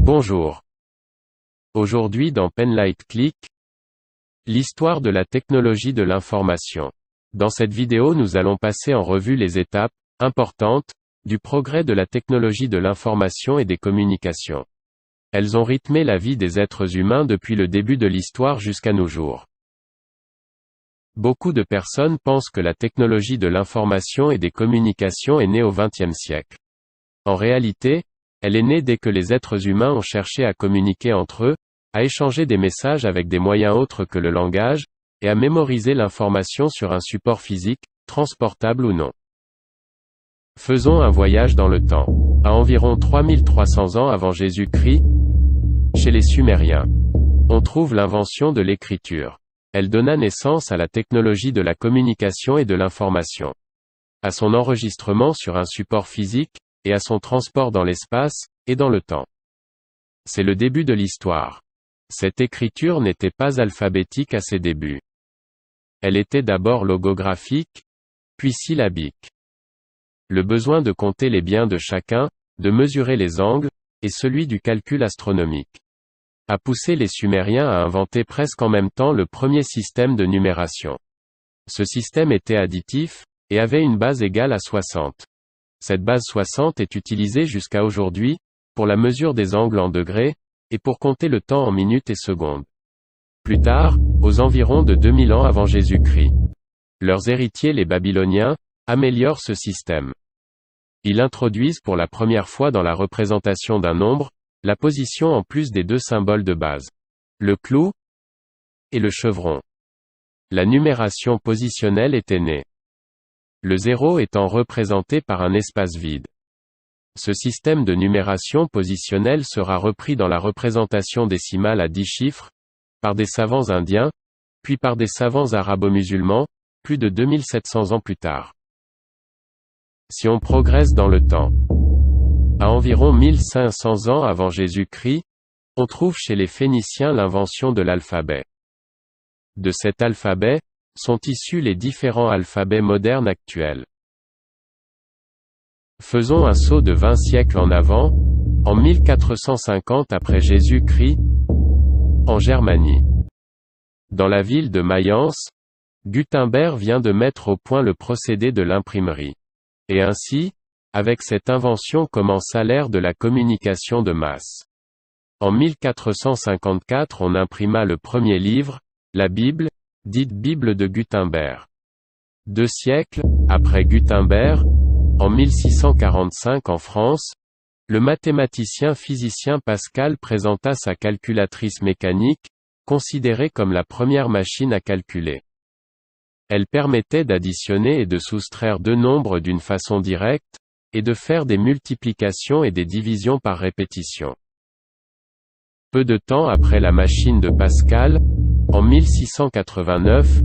Bonjour. Aujourd'hui dans Penlight Click, l'histoire de la technologie de l'information. Dans cette vidéo nous allons passer en revue les étapes, importantes, du progrès de la technologie de l'information et des communications. Elles ont rythmé la vie des êtres humains depuis le début de l'histoire jusqu'à nos jours. Beaucoup de personnes pensent que la technologie de l'information et des communications est née au XXe siècle. En réalité, elle est née dès que les êtres humains ont cherché à communiquer entre eux, à échanger des messages avec des moyens autres que le langage, et à mémoriser l'information sur un support physique, transportable ou non. Faisons un voyage dans le temps. À environ 3300 ans avant Jésus-Christ, chez les Sumériens, on trouve l'invention de l'écriture. Elle donna naissance à la technologie de la communication et de l'information. À son enregistrement sur un support physique, et à son transport dans l'espace, et dans le temps. C'est le début de l'histoire. Cette écriture n'était pas alphabétique à ses débuts. Elle était d'abord logographique, puis syllabique. Le besoin de compter les biens de chacun, de mesurer les angles, et celui du calcul astronomique, a poussé les Sumériens à inventer presque en même temps le premier système de numération. Ce système était additif, et avait une base égale à 60. Cette base 60 est utilisée jusqu'à aujourd'hui, pour la mesure des angles en degrés, et pour compter le temps en minutes et secondes. Plus tard, aux environs de 2000 ans avant Jésus-Christ, leurs héritiers les Babyloniens, améliorent ce système. Ils introduisent pour la première fois dans la représentation d'un nombre, la position en plus des deux symboles de base. Le clou et le chevron. La numération positionnelle était née. Le 0 étant représenté par un espace vide. Ce système de numération positionnelle sera repris dans la représentation décimale à 10 chiffres, par des savants indiens, puis par des savants arabo-musulmans, plus de 2700 ans plus tard. Si on progresse dans le temps, à environ 1500 ans avant Jésus-Christ, on trouve chez les Phéniciens l'invention de l'alphabet. De cet alphabet, sont issus les différents alphabets modernes actuels. Faisons un saut de 20 siècles en avant, en 1450 après Jésus-Christ, en Germanie. Dans la ville de Mayence, Gutenberg vient de mettre au point le procédé de l'imprimerie. Et ainsi, avec cette invention commença l'ère de la communication de masse. En 1454 on imprima le premier livre, la Bible, dite Bible de Gutenberg. 2 siècles, après Gutenberg, en 1645 en France, le mathématicien physicien Pascal présenta sa calculatrice mécanique, considérée comme la première machine à calculer. Elle permettait d'additionner et de soustraire deux nombres d'une façon directe, et de faire des multiplications et des divisions par répétition. Peu de temps après la machine de Pascal, en 1689,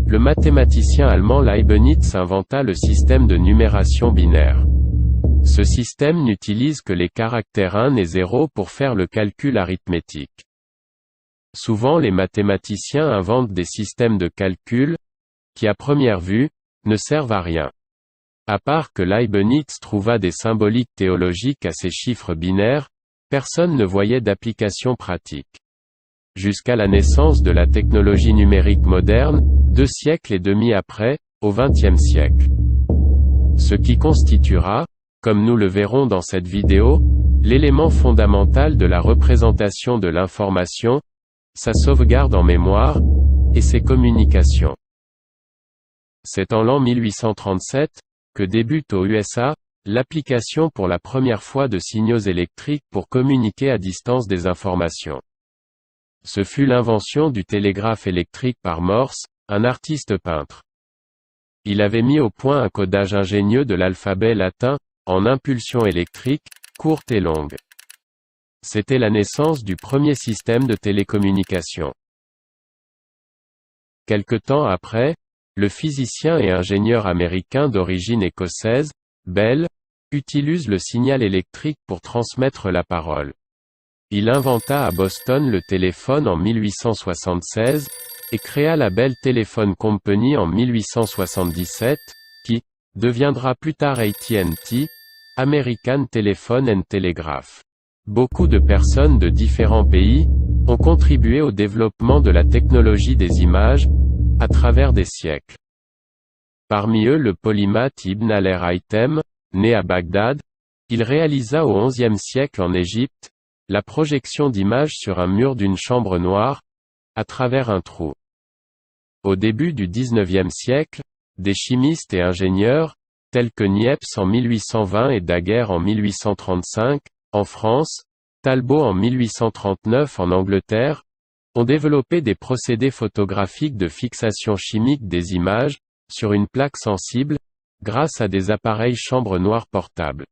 le mathématicien allemand Leibniz inventa le système de numération binaire. Ce système n'utilise que les caractères 1 et 0 pour faire le calcul arithmétique. Souvent les mathématiciens inventent des systèmes de calcul, qui à première vue, ne servent à rien. À part que Leibniz trouva des symboliques théologiques à ces chiffres binaires, personne ne voyait d'application pratique. Jusqu'à la naissance de la technologie numérique moderne, 2 siècles et demi après, au XXe siècle. Ce qui constituera, comme nous le verrons dans cette vidéo, l'élément fondamental de la représentation de l'information, sa sauvegarde en mémoire, et ses communications. C'est en l'an 1837, que débute aux USA, l'application pour la première fois de signaux électriques pour communiquer à distance des informations. Ce fut l'invention du télégraphe électrique par Morse, un artiste peintre. Il avait mis au point un codage ingénieux de l'alphabet latin, en impulsions électriques, courtes et longues. C'était la naissance du premier système de télécommunication. Quelque temps après, le physicien et ingénieur américain d'origine écossaise, Bell, utilise le signal électrique pour transmettre la parole. Il inventa à Boston le téléphone en 1876, et créa la Bell Telephone Company en 1877, qui deviendra plus tard AT&T, American Telephone and Telegraph. Beaucoup de personnes de différents pays ont contribué au développement de la technologie des images, à travers des siècles. Parmi eux le polymathe Ibn al-Haytham, né à Bagdad, il réalisa au XIe siècle en Égypte, la projection d'images sur un mur d'une chambre noire, à travers un trou. Au début du XIXe siècle, des chimistes et ingénieurs, tels que Niepce en 1820 et Daguerre en 1835, en France, Talbot en 1839 en Angleterre, ont développé des procédés photographiques de fixation chimique des images, sur une plaque sensible, grâce à des appareils chambre noire portables.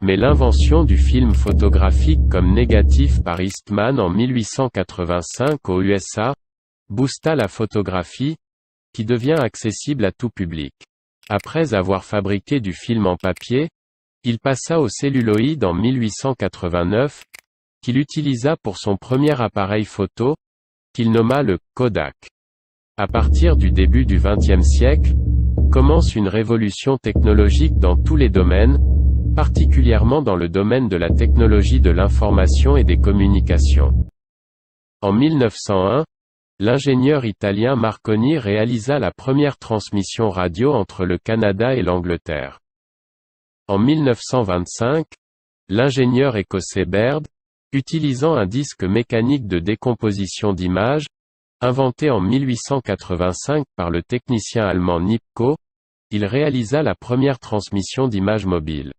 Mais l'invention du film photographique comme négatif par Eastman en 1885 aux USA, boosta la photographie, qui devient accessible à tout public. Après avoir fabriqué du film en papier, il passa au celluloïd en 1889, qu'il utilisa pour son premier appareil photo, qu'il nomma le Kodak. À partir du début du XXe siècle, commence une révolution technologique dans tous les domaines, particulièrement dans le domaine de la technologie de l'information et des communications. En 1901, l'ingénieur italien Marconi réalisa la première transmission radio entre le Canada et l'Angleterre. En 1925, l'ingénieur écossais Baird, utilisant un disque mécanique de décomposition d'images, inventé en 1885 par le technicien allemand Nipkow, il réalisa la première transmission d'images mobiles.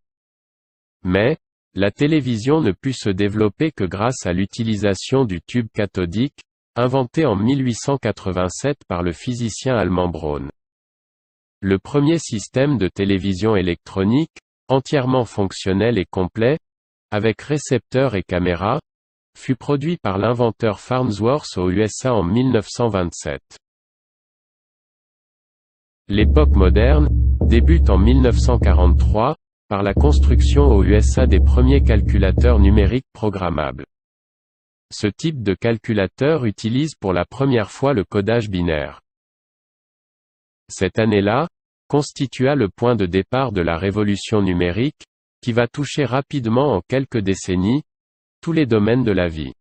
Mais, la télévision ne put se développer que grâce à l'utilisation du tube cathodique, inventé en 1887 par le physicien allemand Braun. Le premier système de télévision électronique, entièrement fonctionnel et complet, avec récepteur et caméra, fut produit par l'inventeur Farnsworth aux USA en 1927. L'époque moderne débute en 1943, par la construction aux USA des premiers calculateurs numériques programmables. Ce type de calculateur utilise pour la première fois le codage binaire. Cette année-là, constitua le point de départ de la révolution numérique, qui va toucher rapidement en quelques décennies, tous les domaines de la vie.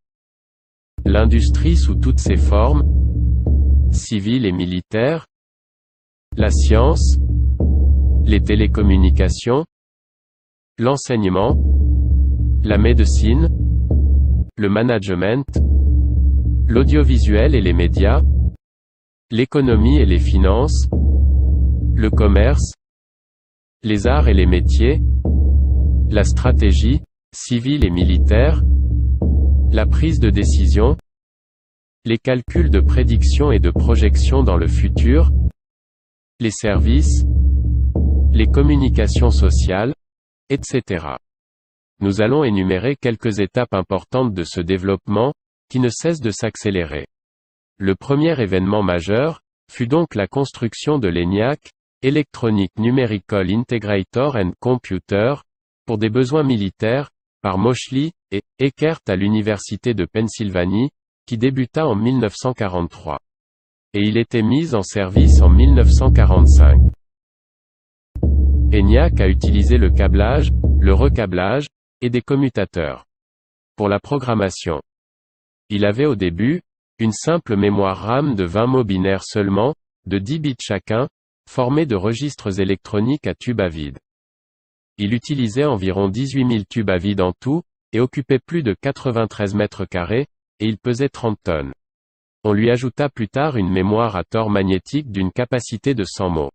L'industrie sous toutes ses formes, civile et militaire, la science, les télécommunications, l'enseignement, la médecine, le management, l'audiovisuel et les médias, l'économie et les finances, le commerce, les arts et les métiers, la stratégie, civile et militaire, la prise de décision, les calculs de prédiction et de projection dans le futur, les services, les communications sociales, etc. Nous allons énumérer quelques étapes importantes de ce développement, qui ne cesse de s'accélérer. Le premier événement majeur, fut donc la construction de l'ENIAC, Electronic Numerical Integrator and Computer, pour des besoins militaires, par Moseley et Eckert à l'université de Pennsylvanie, qui débuta en 1943. Et il était mis en service en 1945. ENIAC a utilisé le câblage, le recablage, et des commutateurs. Pour la programmation. Il avait au début, une simple mémoire RAM de 20 mots binaires seulement, de 10 bits chacun, formée de registres électroniques à tubes à vide. Il utilisait environ 18 000 tubes à vide en tout, et occupait plus de 93 mètres carrés, et il pesait 30 tonnes. On lui ajouta plus tard une mémoire à tore magnétique d'une capacité de 100 mots.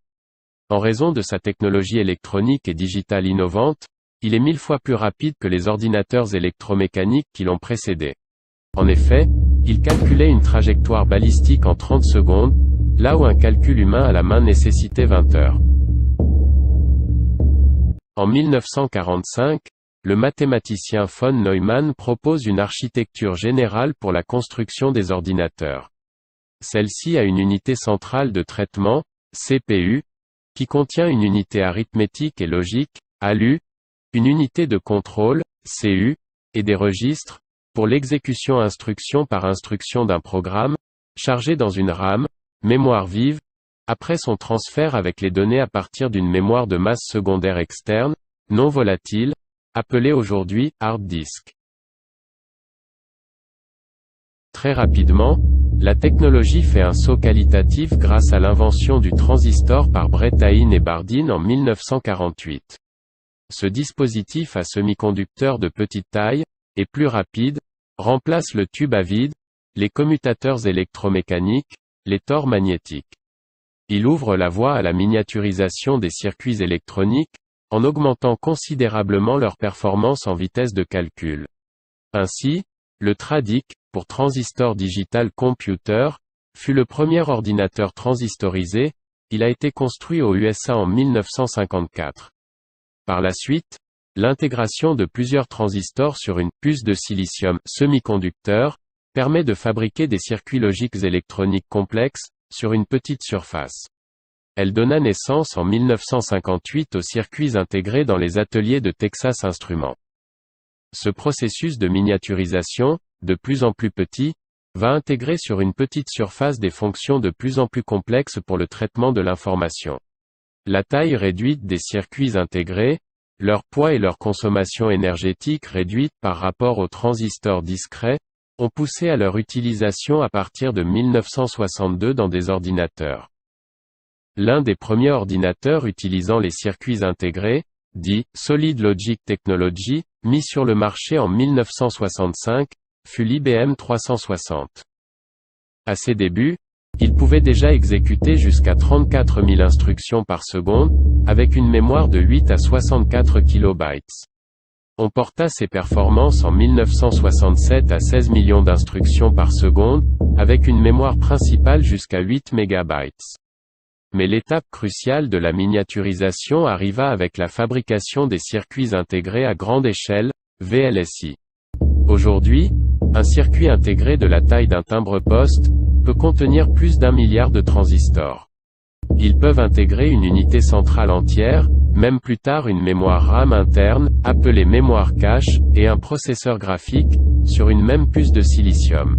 En raison de sa technologie électronique et digitale innovante, il est 1000 fois plus rapide que les ordinateurs électromécaniques qui l'ont précédé. En effet, il calculait une trajectoire balistique en 30 secondes, là où un calcul humain à la main nécessitait 20 heures. En 1945, le mathématicien von Neumann propose une architecture générale pour la construction des ordinateurs. Celle-ci a une unité centrale de traitement, CPU, qui contient une unité arithmétique et logique, ALU, une unité de contrôle, CU, et des registres, pour l'exécution instruction par instruction d'un programme, chargé dans une RAM, mémoire vive, après son transfert avec les données à partir d'une mémoire de masse secondaire externe, non volatile, appelé aujourd'hui hard disk. Très rapidement, la technologie fait un saut qualitatif grâce à l'invention du transistor par Brétain et Bardeen en 1948. Ce dispositif à semi-conducteur de petite taille, et plus rapide, remplace le tube à vide, les commutateurs électromécaniques, les tors magnétiques. Il ouvre la voie à la miniaturisation des circuits électroniques, en augmentant considérablement leur performance en vitesse de calcul. Ainsi, le TRADIC, pour Transistor Digital Computer, fut le premier ordinateur transistorisé, il a été construit aux USA en 1954. Par la suite, l'intégration de plusieurs transistors sur une puce de silicium semi-conducteur permet de fabriquer des circuits logiques électroniques complexes, sur une petite surface. Elle donna naissance en 1958 aux circuits intégrés dans les ateliers de Texas Instruments. Ce processus de miniaturisation, de plus en plus petit, va intégrer sur une petite surface des fonctions de plus en plus complexes pour le traitement de l'information. La taille réduite des circuits intégrés, leur poids et leur consommation énergétique réduite par rapport aux transistors discrets, ont poussé à leur utilisation à partir de 1962 dans des ordinateurs. L'un des premiers ordinateurs utilisant les circuits intégrés, dit « Solid Logic Technology », mis sur le marché en 1965, fut l'IBM 360. À ses débuts, il pouvait déjà exécuter jusqu'à 34 000 instructions par seconde, avec une mémoire de 8 à 64 kilobytes. On porta ses performances en 1967 à 16 millions d'instructions par seconde, avec une mémoire principale jusqu'à 8 mégabytes. Mais l'étape cruciale de la miniaturisation arriva avec la fabrication des circuits intégrés à grande échelle, VLSI. Aujourd'hui, un circuit intégré de la taille d'un timbre-poste peut contenir plus d'1 milliard de transistors. Ils peuvent intégrer une unité centrale entière, même plus tard une mémoire RAM interne, appelée mémoire cache, et un processeur graphique, sur une même puce de silicium.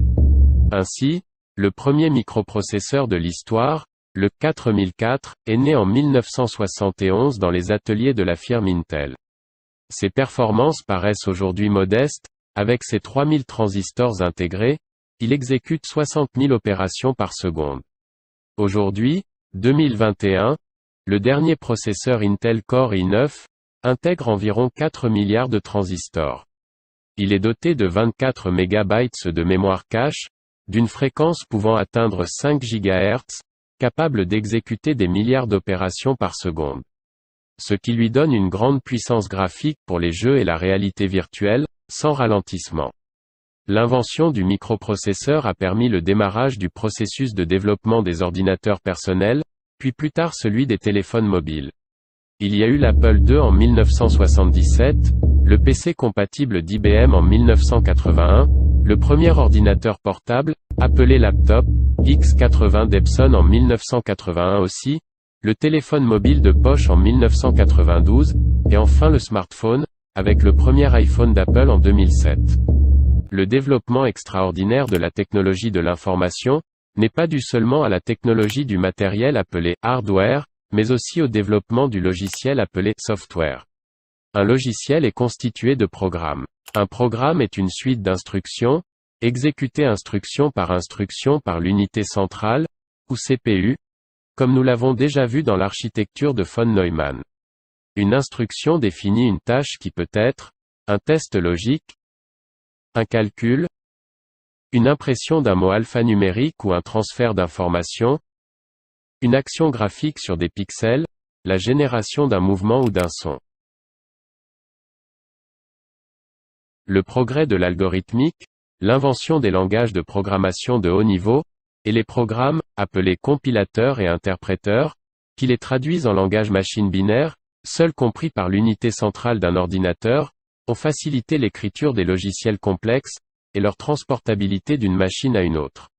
Ainsi, le premier microprocesseur de l'histoire, le 4004, est né en 1971 dans les ateliers de la firme Intel. Ses performances paraissent aujourd'hui modestes, avec ses 3000 transistors intégrés, il exécute 60 000 opérations par seconde. Aujourd'hui, 2021, le dernier processeur Intel Core i9 intègre environ 4 milliards de transistors. Il est doté de 24 MB de mémoire cache, d'une fréquence pouvant atteindre 5 GHz, capable d'exécuter des milliards d'opérations par seconde. Ce qui lui donne une grande puissance graphique pour les jeux et la réalité virtuelle, sans ralentissement. L'invention du microprocesseur a permis le démarrage du processus de développement des ordinateurs personnels, puis plus tard celui des téléphones mobiles. Il y a eu l'Apple II en 1977, le PC compatible d'IBM en 1981, le premier ordinateur portable, appelé laptop, X80 d'Epson en 1981 aussi, le téléphone mobile de poche en 1992, et enfin le smartphone, avec le premier iPhone d'Apple en 2007. Le développement extraordinaire de la technologie de l'information n'est pas dû seulement à la technologie du matériel appelé hardware, mais aussi au développement du logiciel appelé software. Un logiciel est constitué de programmes. Un programme est une suite d'instructions, exécutées instruction par l'unité centrale, ou CPU, comme nous l'avons déjà vu dans l'architecture de von Neumann. Une instruction définit une tâche qui peut être un test logique, un calcul, une impression d'un mot alphanumérique ou un transfert d'informations, une action graphique sur des pixels, la génération d'un mouvement ou d'un son. Le progrès de l'algorithmique, l'invention des langages de programmation de haut niveau, et les programmes, appelés compilateurs et interpréteurs, qui les traduisent en langage machine binaire, seuls compris par l'unité centrale d'un ordinateur, ont facilité l'écriture des logiciels complexes, et leur transportabilité d'une machine à une autre.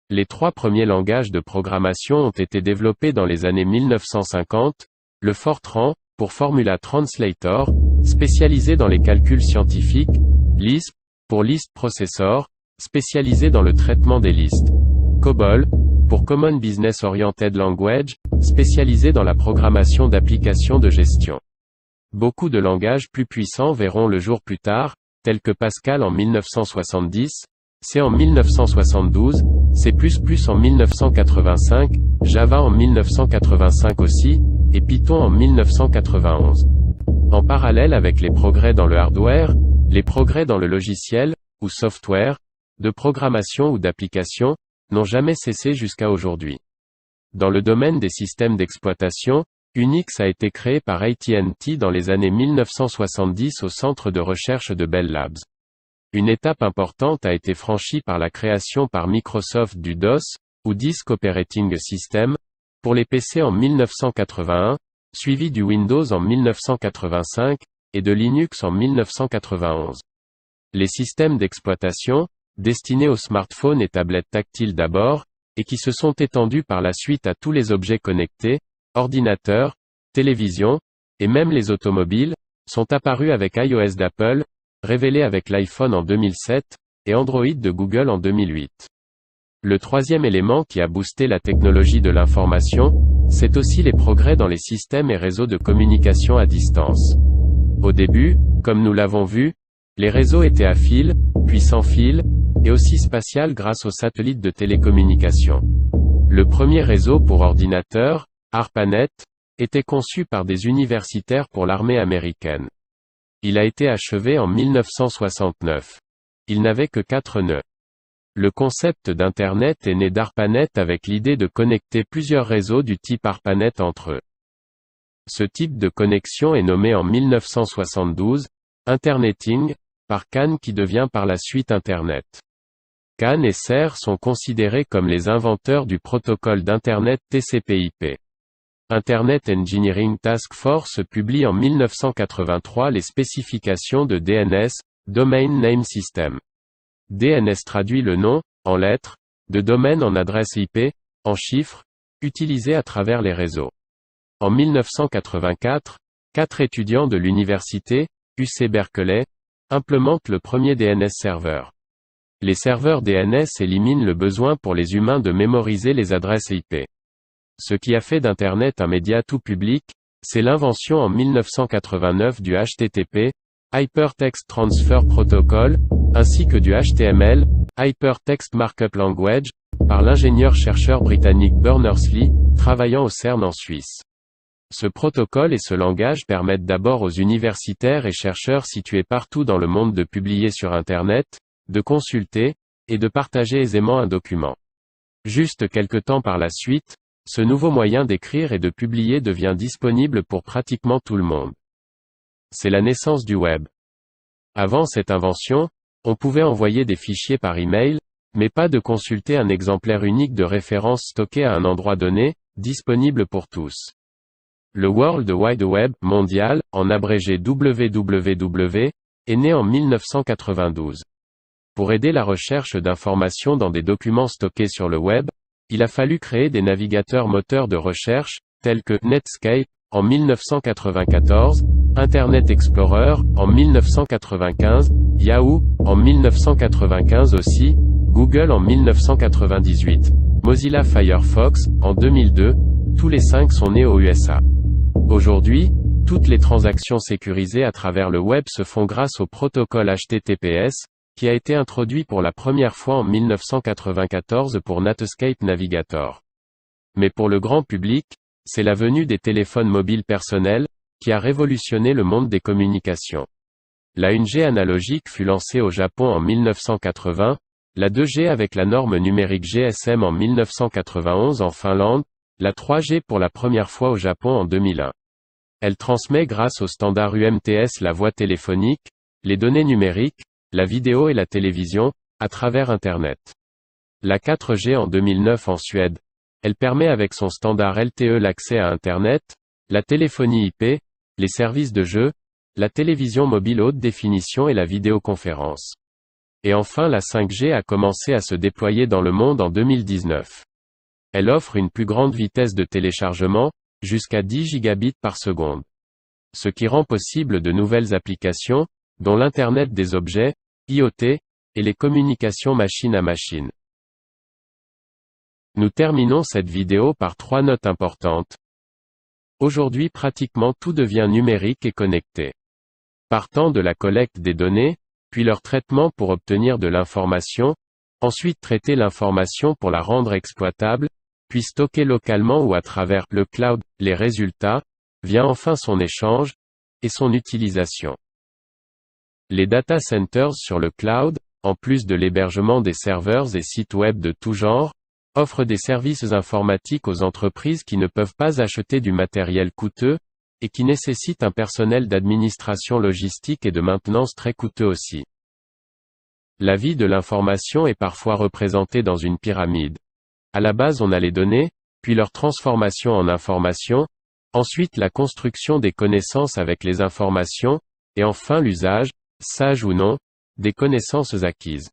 Les 3 premiers langages de programmation ont été développés dans les années 1950, le Fortran, pour Formula Translator, spécialisé dans les calculs scientifiques, Lisp, pour List Processor, spécialisé dans le traitement des listes, COBOL, pour Common Business Oriented Language, spécialisé dans la programmation d'applications de gestion. beaucoup de langages plus puissants verront le jour plus tard, tels que Pascal en 1970, C en 1972, C++ en 1985, Java en 1985 aussi, et Python en 1991. En parallèle avec les progrès dans le hardware, les progrès dans le logiciel, ou software, de programmation ou d'application, n'ont jamais cessé jusqu'à aujourd'hui. Dans le domaine des systèmes d'exploitation, Unix a été créé par AT&T dans les années 1970 au centre de recherche de Bell Labs. Une étape importante a été franchie par la création par Microsoft du DOS, ou Disk Operating System, pour les PC en 1981, suivi du Windows en 1985, et de Linux en 1991. Les systèmes d'exploitation, destinés aux smartphones et tablettes tactiles d'abord, et qui se sont étendus par la suite à tous les objets connectés, ordinateurs, télévisions, et même les automobiles, sont apparus avec iOS d'Apple, révélé avec l'iPhone en 2007, et Android de Google en 2008. Le troisième élément qui a boosté la technologie de l'information, c'est aussi les progrès dans les systèmes et réseaux de communication à distance. Au début, comme nous l'avons vu, les réseaux étaient à fil, puis sans fil, et aussi spatial grâce aux satellites de télécommunication. Le premier réseau pour ordinateurs, ARPANET, était conçu par des universitaires pour l'armée américaine. Il a été achevé en 1969. Il n'avait que 4 nœuds. Le concept d'Internet est né d'ARPANET avec l'idée de connecter plusieurs réseaux du type ARPANET entre eux. Ce type de connexion est nommé en 1972, Interneting, par CAN qui devient par la suite Internet. CAN et SER sont considérés comme les inventeurs du protocole d'Internet TCP/IP. Internet Engineering Task Force publie en 1983 les spécifications de DNS, Domain Name System. DNS traduit le nom, en lettres, de domaine en adresse IP, en chiffres, utilisé à travers les réseaux. En 1984, 4 étudiants de l'université, UC Berkeley, implémentent le premier DNS serveur. Les serveurs DNS éliminent le besoin pour les humains de mémoriser les adresses IP. Ce qui a fait d'Internet un média tout public, c'est l'invention en 1989 du HTTP, Hypertext Transfer Protocol, ainsi que du HTML, Hypertext Markup Language, par l'ingénieur-chercheur britannique Berners-Lee, travaillant au CERN en Suisse. Ce protocole et ce langage permettent d'abord aux universitaires et chercheurs situés partout dans le monde de publier sur Internet, de consulter, et de partager aisément un document. Juste quelque temps par la suite, ce nouveau moyen d'écrire et de publier devient disponible pour pratiquement tout le monde. C'est la naissance du web. Avant cette invention, on pouvait envoyer des fichiers par email, mais pas de consulter un exemplaire unique de référence stocké à un endroit donné, disponible pour tous. Le World Wide Web mondial, en abrégé WWW, est né en 1992. Pour aider la recherche d'informations dans des documents stockés sur le web, il a fallu créer des navigateurs moteurs de recherche, tels que Netscape, en 1994, Internet Explorer, en 1995, Yahoo, en 1995 aussi, Google en 1998, Mozilla Firefox, en 2002, tous les 5 sont nés aux USA. Aujourd'hui, toutes les transactions sécurisées à travers le web se font grâce au protocole HTTPS, qui a été introduit pour la première fois en 1994 pour Netscape Navigator. Mais pour le grand public, c'est la venue des téléphones mobiles personnels, qui a révolutionné le monde des communications. La 1G analogique fut lancée au Japon en 1980, la 2G avec la norme numérique GSM en 1991 en Finlande, la 3G pour la première fois au Japon en 2001. Elle transmet grâce au standard UMTS la voix téléphonique, les données numériques, la vidéo et la télévision, à travers Internet. La 4G en 2009 en Suède. Elle permet avec son standard LTE l'accès à Internet, la téléphonie IP, les services de jeux, la télévision mobile haute définition et la vidéoconférence. Et enfin la 5G a commencé à se déployer dans le monde en 2019. Elle offre une plus grande vitesse de téléchargement, jusqu'à 10 gigabits par seconde. Ce qui rend possible de nouvelles applications, dont l'Internet des objets, IoT, et les communications machine à machine. Nous terminons cette vidéo par 3 notes importantes. Aujourd'hui pratiquement tout devient numérique et connecté. Partant de la collecte des données, puis leur traitement pour obtenir de l'information, ensuite traiter l'information pour la rendre exploitable, puis stocker localement ou à travers le cloud les résultats, vient enfin son échange, et son utilisation. Les data centers sur le cloud, en plus de l'hébergement des serveurs et sites web de tout genre, offrent des services informatiques aux entreprises qui ne peuvent pas acheter du matériel coûteux, et qui nécessitent un personnel d'administration logistique et de maintenance très coûteux aussi. La vie de l'information est parfois représentée dans une pyramide. À la base on a les données, puis leur transformation en information, ensuite la construction des connaissances avec les informations, et enfin l'usage, sage ou non, des connaissances acquises.